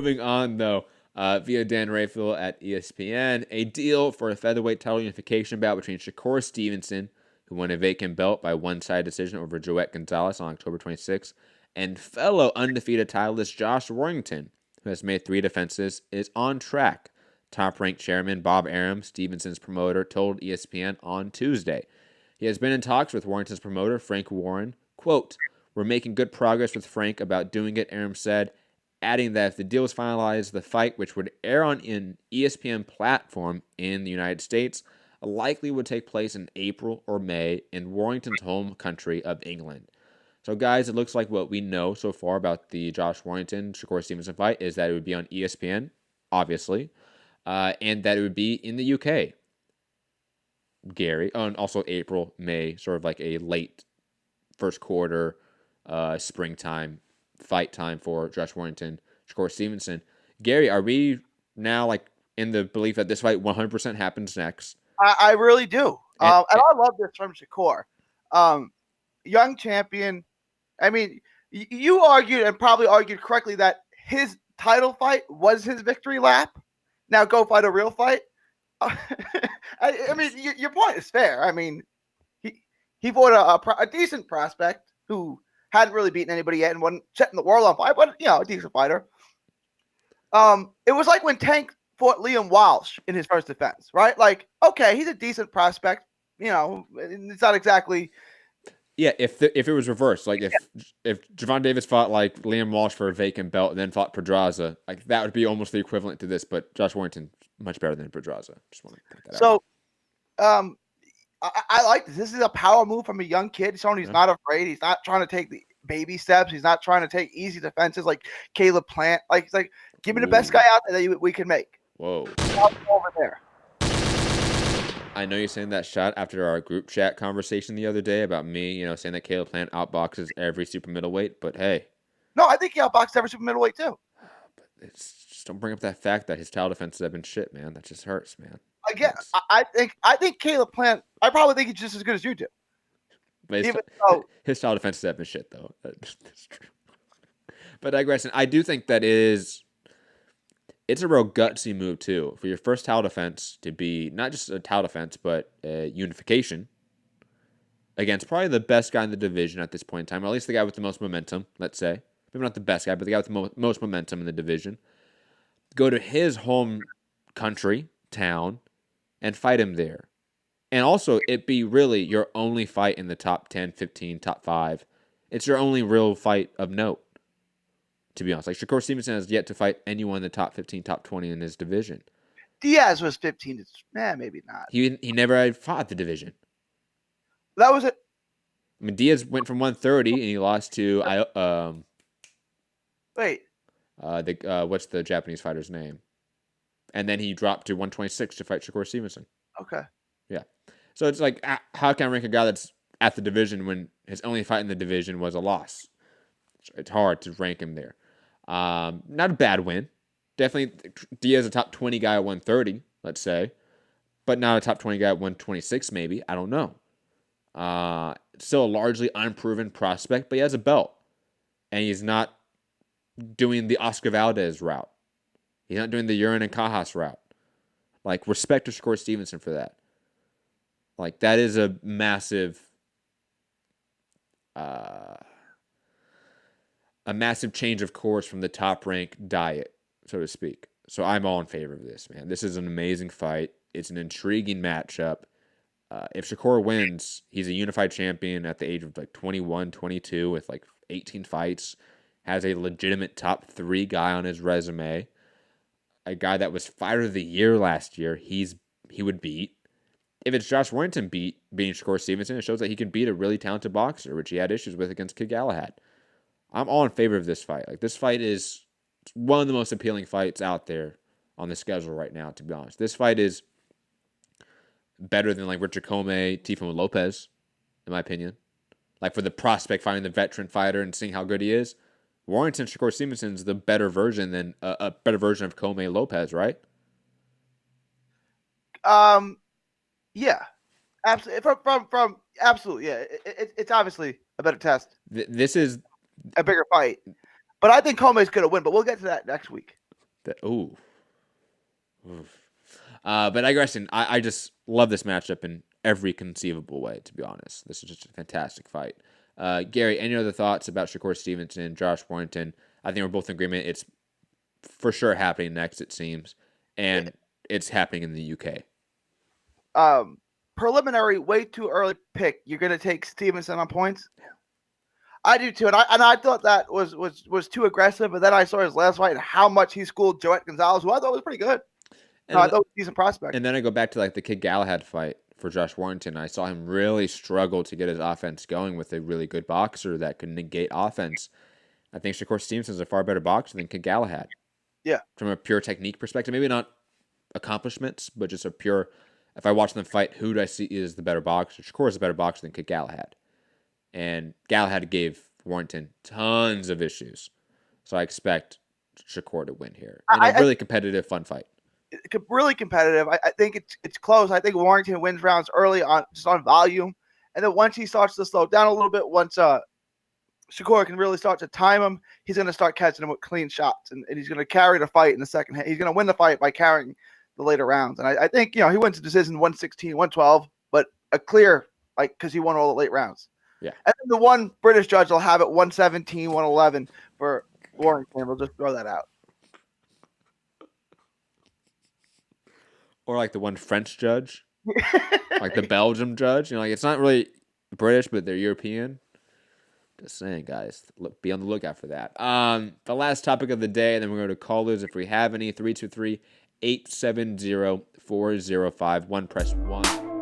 Moving on, though, via Dan Rayfield at ESPN, a deal for a featherweight title unification bout between Shakur Stevenson, who won a vacant belt by one-side decision over Joet Gonzalez on October 26th, and fellow undefeated titleist Josh Warrington, who has made 3 defenses, is on track. Top-ranked chairman Bob Arum, Stevenson's promoter, told ESPN on Tuesday. He has been in talks with Warrington's promoter, Frank Warren. Quote, "We're making good progress with Frank about doing it," Arum said, adding that if the deal is finalized, the fight, which would air on an ESPN platform in the United States, likely would take place in April or May in Warrington's home country of England. So, guys, it looks like what we know so far about the Josh Warrington-Shakur Stevenson fight is that it would be on ESPN, obviously, and that it would be in the UK, Gary, and also April, May, sort of like a late first quarter, springtime fight time for Josh Warrington, Shakur Stevenson. Gary, are we now like in the belief that this fight 100% happens next? I really do. And I love this from Shakur. Young champion. I mean, you argued and probably argued correctly that his title fight was his victory lap. Now go fight a real fight. I mean, your point is fair. I mean, he fought a decent prospect who hadn't really beaten anybody yet and wasn't setting the world on fire, but, a decent fighter. It was like when Tank fought Liam Walsh in his first defense, right? Like, okay, he's a decent prospect. It's not exactly... Yeah, if it was reversed, like if Javon Davis fought like Liam Walsh for a vacant belt and then fought Pedraza, like that would be almost the equivalent to this. But Josh Warrington much better than Pedraza. Just want to point that out. I like this. This is a power move from a young kid. He's someone who's not afraid. He's not trying to take the baby steps. He's not trying to take easy defenses like Caleb Plant. Like he's like, give me the best guy out there that we can make. Whoa. Over there. I know you're saying that shot after our group chat conversation the other day about me, saying that Caleb Plant outboxes every super middleweight, but hey. No, I think he outboxed every super middleweight too. But just don't bring up that fact that his title defenses have been shit, man. That just hurts, man. Again, I think Caleb Plant, I probably think he's just as good as you do. But his title defenses have been shit, though. That's true. But digressing, I do think that it's a real gutsy move, too, for your first title defense to be not just a title defense, but a unification against probably the best guy in the division at this point in time, or at least the guy with the most momentum, let's say. Maybe not the best guy, but the guy with the most momentum in the division. Go to his home country, town, and fight him there. And also, it be really your only fight in the top 10, 15, top 5. It's your only real fight of note. To be honest, like Shakur Stevenson has yet to fight anyone in the top 15, top 20 in his division. Diaz was 15. Maybe not. He never had fought the division. That was it. I mean, Diaz went from 130 and he lost to what's the Japanese fighter's name? And then he dropped to 126 to fight Shakur Stevenson. Okay. Yeah. So it's like, how can I rank a guy that's at the division when his only fight in the division was a loss? It's hard to rank him there. Not a bad win. Definitely Diaz a top 20 guy at 130, let's say. But not a top 20 guy at 126 maybe. I don't know. Still a largely unproven prospect, but he has a belt. And he's not doing the Oscar Valdez route. He's not doing the Urin and Cajas route. Like, respect to Shakur Stevenson for that. Like, that is a massive change of course from the top rank diet, so to speak. So I'm all in favor of this, man. This is an amazing fight. It's an intriguing matchup. If Shakur wins, he's a unified champion at the age of like 21, 22 with like 18 fights. Has a legitimate top 3 guy on his resume. A guy that was fighter of the year last year, he would beat. If it's Josh Warrington beating Shakur Stevenson, it shows that he can beat a really talented boxer, which he had issues with against Kid Galahad. I'm all in favor of this fight. Like, this fight is one of the most appealing fights out there on the schedule right now, to be honest. This fight is better than like Richard Comey, Tifo Lopez, in my opinion. Like, for the prospect fighting the veteran fighter and seeing how good he is, Warrington Shakur Stevenson is the better version than a better version of Comey Lopez, right? Yeah, absolutely. From absolutely, yeah. It's obviously a better test. This is a bigger fight, but I think Comey's gonna win. But we'll get to that next week. Ooh. Oof. But digressing, I just love this matchup in every conceivable way, to be honest. This is just a fantastic fight. Gary, any other thoughts about Shakur Stevenson, Josh Warrington? I think we're both in agreement. It's for sure happening next, it seems. And it's happening in the UK. Preliminary, way too early pick. You're going to take Stevenson on points? Yeah. I do too. And I thought that was too aggressive. But then I saw his last fight and how much he schooled Joet Gonzalez, who I thought was pretty good. No, I thought he was a decent prospect. And then I go back to like the Kid Galahad fight for Josh Warrington. I saw him really struggle to get his offense going with a really good boxer that could negate offense. I think Shakur Stevenson is a far better boxer than Kid Galahad. Yeah. From a pure technique perspective, maybe not accomplishments, but just a pure. If I watch them fight, who do I see is the better boxer? Shakur is a better boxer than Kid Galahad, and Galahad gave Warrington tons of issues. So I expect Shakur to win here in a really competitive, fun fight. Really competitive. I think it's close. I think Warrington wins rounds early on just on volume, and then once he starts to slow down a little bit, once Shakur can really start to time him, he's going to start catching him with clean shots, and he's going to carry the fight in the second half. He's going to win the fight by carrying the later rounds, and I think he wins the decision 116, 112, but a clear because he won all the late rounds. Yeah, and then the one British judge will have it 117, 111 for Warrington. We'll just throw that out. Or like the one French judge, like the Belgium judge. It's not really British, but they're European. Just saying, guys. Be on the lookout for that. The last topic of the day, and then we're going to callers if we have any. 323-870-4051. Press 1.